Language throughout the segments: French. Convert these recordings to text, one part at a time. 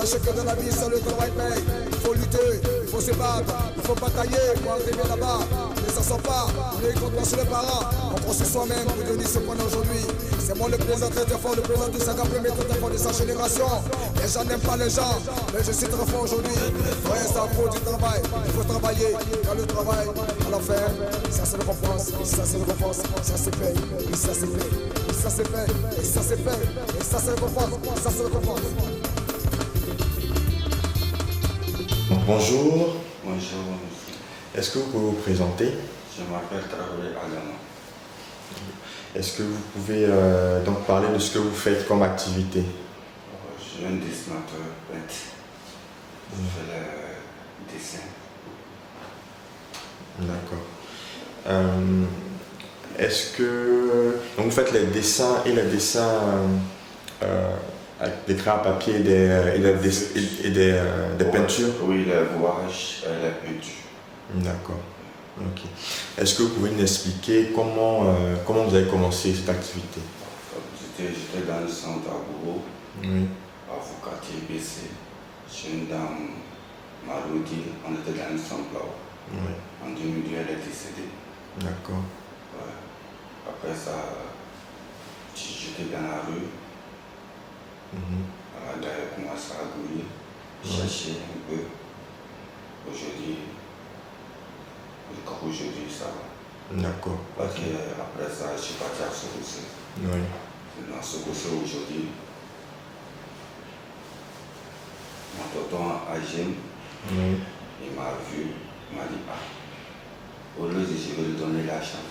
sachez que dans la vie, seul le travail paye. Il faut lutter, il faut se battre, il faut batailler pour arriver là-bas. Mais ça sent pas, on est contre sur les parents. On construit soi-même pour devenir ce qu'on est aujourd'hui. C'est moi le président très fort, le président du 50 premier très fort de sa génération. Les gens n'aiment pas les gens, mais je suis très fort aujourd'hui. Ouais, ça faut du travail, il faut travailler. Quand le travail, à la fin, ça c'est le récompense, ça c'est le récompense, ça c'est fait, et ça c'est fait, et ça c'est fait, et ça c'est fait, et ça c'est le récompense, ça c'est le récompense. Bonjour. Bonjour. Est-ce que vous pouvez vous présenter? Je m'appelle Traoré Adama. Est-ce que vous pouvez donc parler de ce que vous faites comme activité? Je suis un dessinateur peintre. Je fais le dessin. D'accord. Est-ce que donc vous faites les dessins et les dessins avec des crayons à papier et des peintures? Oui, les gouaches et les peintures. D'accord. Ok. Est-ce que vous pouvez nous expliquer comment vous avez commencé cette activité? J'étais dans le centre à Bourreau, Oui. à quartier BC. J'ai une dame, Marodi, on était dans le centre là-haut. Oui. En 2002, elle est décédée. D'accord. Ouais. Après ça, j'étais dans la rue. Voilà, d'ailleurs, commencé à gouiller, chercher un peu. Aujourd'hui, ça va. D'accord. Parce que après ça, je suis parti à Sokossé. Oui. Dans Sokossé aujourd'hui, mon tonton Agim, Oui. il m'a vu, il m'a dit, au lieu de je vais lui donner l'argent,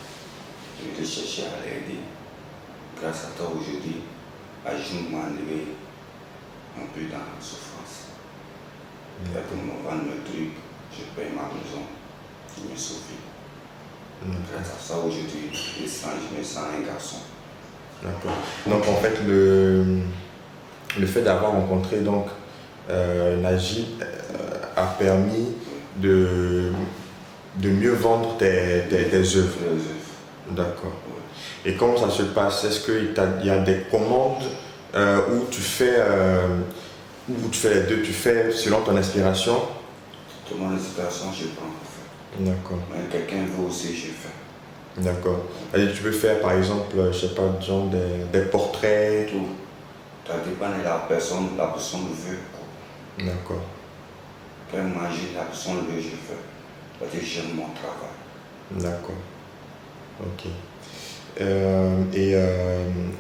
je vais le chercher à l'aider. Grâce à toi aujourd'hui, Agim m'a enlevé un peu dans la souffrance. Et pour me vendre le truc, je paye ma maison, je me sauve. Grâce à ça, aujourd'hui, je me sens un garçon. D'accord. Donc en fait, le fait d'avoir rencontré donc Najib a permis de mieux vendre tes œuvres. D'accord. Et comment ça se passe? Est-ce qu'il y a des commandes où tu fais les deux, tu fais selon ton inspiration? Toute mon inspiration, je prends pour faire. D'accord. Mais quelqu'un veut aussi, je fais. D'accord. Tu peux faire par exemple, je sais pas, genre des portraits. Tout. Ça dépend de la personne veut. D'accord. Quand manger, la personne veut, je fais. Parce que j'aime mon travail. D'accord. Ok.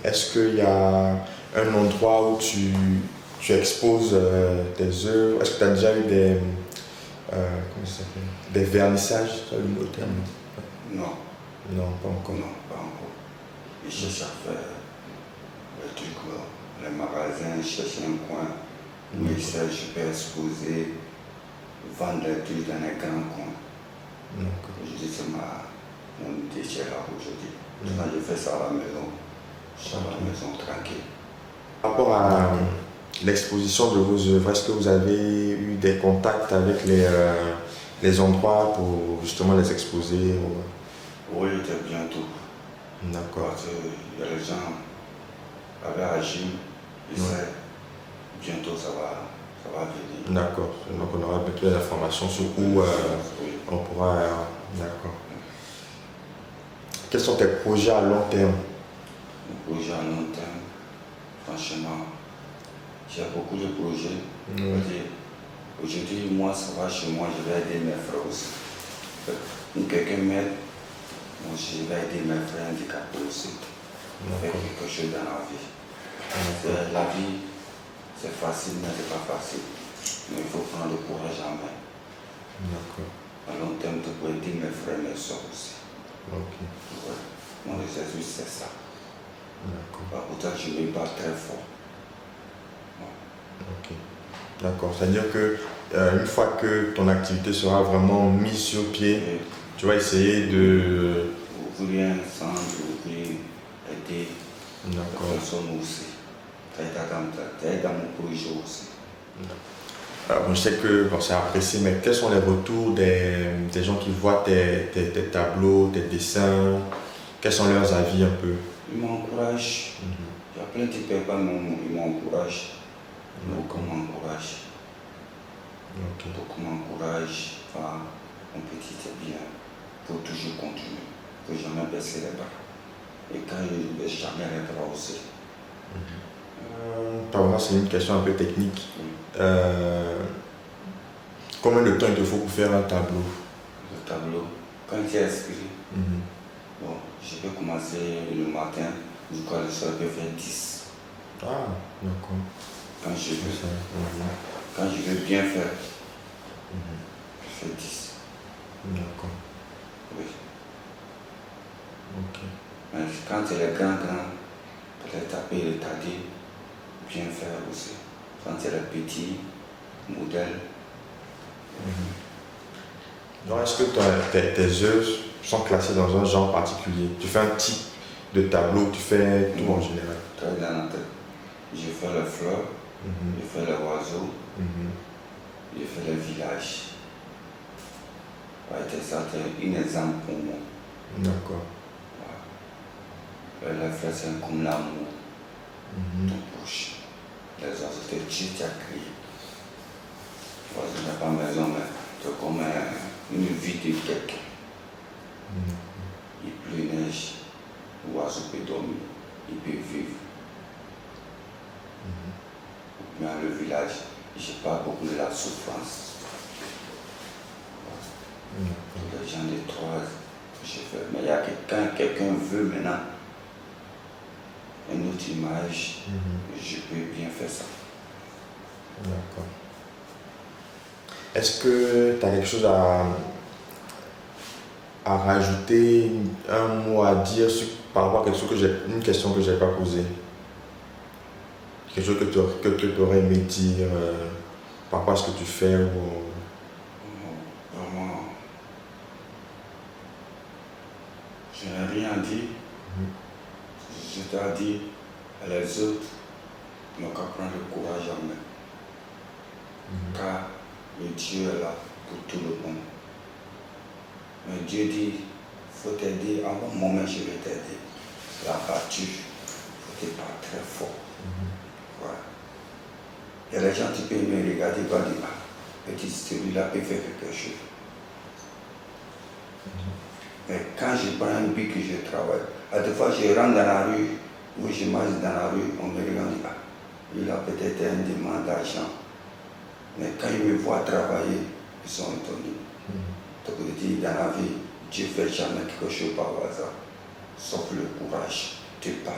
Est-ce qu'il y a un endroit où tu exposes tes œuvres? Est-ce que tu as déjà eu des vernissages? C'est le mot terme? Non. Non, pas encore. Non, pas encore. Je cherche à faire le truc, les magasins, je cherche un coin où je peux exposer, vendre des trucs dans les grands coins. Je dis c'est mon déchet là aujourd'hui. Maintenant, je fais ça à la maison. Je suis à la maison tranquille. Par rapport à l'exposition de vos œuvres, est-ce que vous avez eu des contacts avec les endroits pour justement les exposer? Oui, c'était bientôt. D'accord. Parce qu'il y a les gens avec Agim, ils savent bientôt ça va venir. D'accord. Donc on aura bientôt des informations sur où on pourra. D'accord. Quels sont tes projets à long terme? Mes projets à long terme, franchement, j'ai beaucoup de projets. Aujourd'hui, moi, ça va chez moi, je vais aider mes frères aussi. Quand quelqu'un m'aide, moi, je vais aider mes frères handicapés aussi. Faire quelque chose dans la vie. La vie, c'est facile, mais c'est pas facile. Mais il faut prendre le courage en main. D'accord. À long terme, tu peux aider mes frères et mes soeurs aussi. Ok. Ouais. Mon Jésus, c'est ça. D'accord. Pour ça, je me bats très fort. Ok. D'accord. C'est-à-dire que une fois que ton activité sera vraiment mise sur pied, tu vas essayer de... Ouvrir un centre, ouvrir, aider les personnes aussi. Ça aide dans mon projet aussi. Alors, je sais que c'est apprécié, mais quels sont les retours des gens qui voient tes tableaux, tes dessins? Quels sont leurs avis un peu? Ils m'encouragent. Il y a plein de personnes qui m'encouragent. Beaucoup m'encouragent. Ok. Beaucoup m'encouragent. Enfin, mon petit est bien. Il faut toujours continuer. Il ne faut jamais baisser les bras. Et quand il ne baisse jamais les bras aussi. Par moi, c'est une question un peu technique. Oui. Combien de temps il te faut pour faire un tableau? Le tableau, quand il est inscrit, bon, je peux commencer le matin, jusqu'à le soir, je peux faire 10. Ah, d'accord. Quand je veux, Ça. quand je veux bien faire, je fais 10. D'accord. Oui. Ok. Mais quand il est grand, peut-être taper, retarder, bien faire aussi. Quand il est petit, modèle. Donc, est-ce que tes œuvres sont classées dans un genre particulier? Tu fais un type de tableau, tu fais tout en général? Très bien en tête. Je fais les fleurs, je fais les oiseaux, je fais les villages. Ouais, ça, c'est un exemple pour moi. D'accord. Ouais. Les fleurs, c'est comme l'amour. Ton bouche. Les oiseaux, c'est Dieu qui a créé. L'oiseau n'est pas maison, mais c'est comme une vie de quelqu'un. Il pleut, neige, l'oiseau peut dormir, il peut vivre. Mais dans le village, je parle beaucoup de la souffrance. Les gens de trois, je fais. Mais il y a quelqu'un veut maintenant une autre image, je peux bien faire ça. D'accord. Est-ce que tu as quelque chose à rajouter, un mot à dire par rapport à quelque chose une question que je n'ai pas posée? Quelque chose que tu aurais aimé dire par rapport à ce que tu fais ou... Vraiment, je n'ai rien dit. Je dois dire à les autres n'ont qu'à prendre le courage en main. Car le Dieu est là pour tout le monde. Mais Dieu dit, il faut t'aider, à un moment je vais t'aider. La battue, il faut te battre très fort. Voilà. Il y a des gens qui peuvent me regarder et dire, ah, petit, celui-là peut faire quelque chose. Mais quand je prends un but que je travaille, à des fois je rentre dans la rue, ou je marche dans la rue, on me regarde et dit, ah, il a peut-être un demande d'argent. Mais quand ils me voient travailler, ils sont étonnés. Donc je dis, dans la vie, Dieu ne fait jamais quelque chose par hasard. Sauf le courage, tu pars.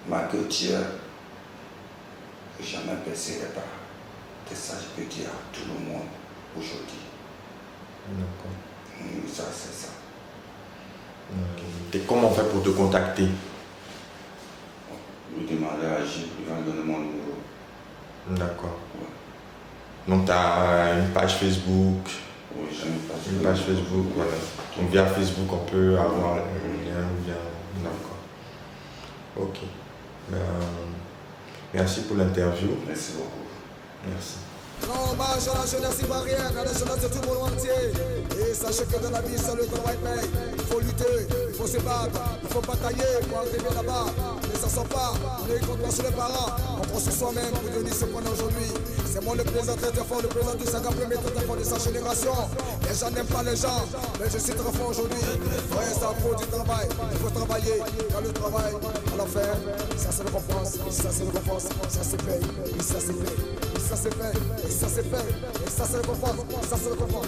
Malgré Dieu, ne jamais baisser les bras. C'est ça que je peux dire à tout le monde aujourd'hui. D'accord. Ça, c'est ça. Et comment on fait pour te contacter? Je vais demander à Gilles, il va me donner mon numéro. D'accord. Ouais. Donc tu as une page Facebook? Oui, j'ai une page Facebook, voilà. Donc via Facebook, on peut avoir un lien, d'accord. Ok. Merci pour l'interview. Merci beaucoup. Merci. Grand hommage à la jeunesse ivoirienne, à la jeunesse de tout le monde entier. Et sachez que dans la vie, c'est le travail paye. Il faut lutter, il faut se battre, il faut batailler pour arriver là-bas. Mais ça ne sort pas, on ne compte pas sur les parents. On construit soi-même pour devenir ce qu'on est aujourd'hui. C'est moi le président très fort, le président du Saga, premier très fort de sa génération. Les gens n'aiment pas les gens, mais je suis très fort aujourd'hui. Ouais, ça faut du travail, il faut travailler. Dans le travail, à la fin, ça c'est le récompense, ça c'est le récompense, ça se paye, ça se paye, ça se paye. Et ça c'est fait, et ça c'est le confort, ça c'est le confort.